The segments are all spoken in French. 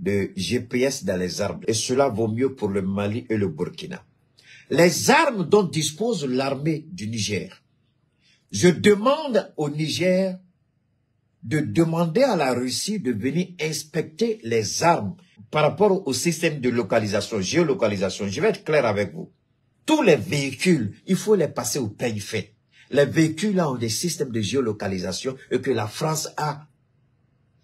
de GPS dans les armes. Et cela vaut mieux pour le Mali et le Burkina. Les armes dont dispose l'armée du Niger. Je demande au Niger de demander à la Russie de venir inspecter les armes par rapport au système de localisation, géolocalisation. Je vais être clair avec vous. Tous les véhicules, il faut les passer au pays fait. Les véhicules là ont des systèmes de géolocalisation et que la France a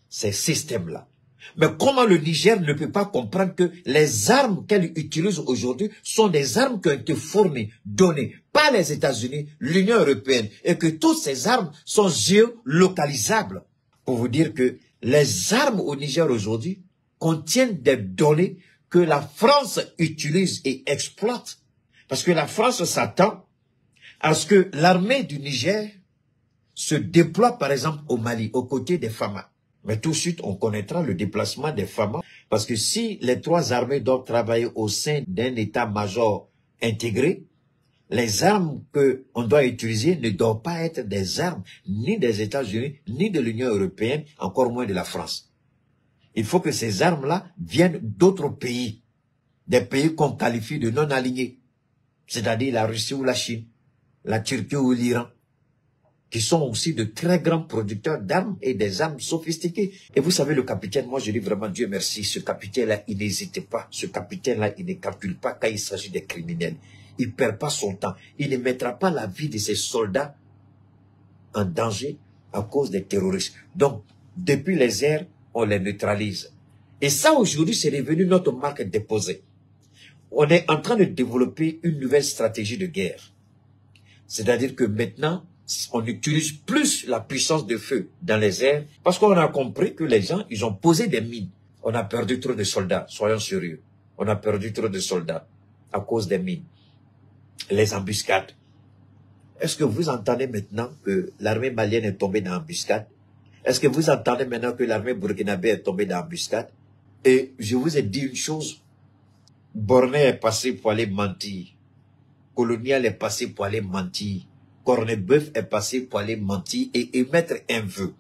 ces systèmes-là. Mais comment le Niger ne peut pas comprendre que les armes qu'elle utilise aujourd'hui sont des armes qui ont été fournies, données par les États-Unis, l'Union européenne, et que toutes ces armes sont géolocalisables. Pour vous dire que les armes au Niger aujourd'hui contiennent des données que la France utilise et exploite. Parce que la France s'attend à ce que l'armée du Niger se déploie par exemple au Mali, aux côtés des FAMA. Mais tout de suite, on connaîtra le déplacement des FAMA. Parce que si les trois armées doivent travailler au sein d'un état-major intégré, les armes qu'on doit utiliser ne doivent pas être des armes ni des États-Unis, ni de l'Union européenne, encore moins de la France. Il faut que ces armes-là viennent d'autres pays, des pays qu'on qualifie de non-alignés, c'est-à-dire la Russie ou la Chine, la Turquie ou l'Iran, qui sont aussi de très grands producteurs d'armes et des armes sophistiquées. Et vous savez, le capitaine, moi je dis vraiment Dieu merci, ce capitaine-là, il n'hésite pas, ce capitaine-là, il ne calcule pas quand il s'agit des criminels. Il ne perd pas son temps. Il ne mettra pas la vie de ses soldats en danger à cause des terroristes. Donc, depuis les airs, on les neutralise. Et ça, aujourd'hui, c'est devenu notre marque déposée. On est en train de développer une nouvelle stratégie de guerre. C'est-à-dire que maintenant, on utilise plus la puissance de feu dans les airs parce qu'on a compris que les gens, ils ont posé des mines. On a perdu trop de soldats, soyons sérieux. On a perdu trop de soldats à cause des mines. Les embuscades. Est-ce que vous entendez maintenant que l'armée malienne est tombée dans l'embuscade? Est-ce que vous entendez maintenant que l'armée burkinabé est tombée dans l'embuscade? Et je vous ai dit une chose. Borné est passé pour aller mentir. Colonial est passé pour aller mentir. Cornebeuf est passé pour aller mentir et émettre un vœu.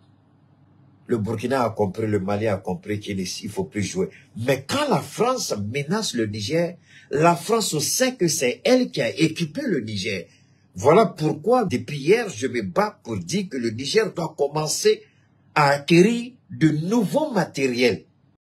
Le Burkina a compris, le Mali a compris qu'il ne faut plus jouer. Mais quand la France menace le Niger, la France sait que c'est elle qui a équipé le Niger. Voilà pourquoi, depuis hier, je me bats pour dire que le Niger doit commencer à acquérir de nouveaux matériels.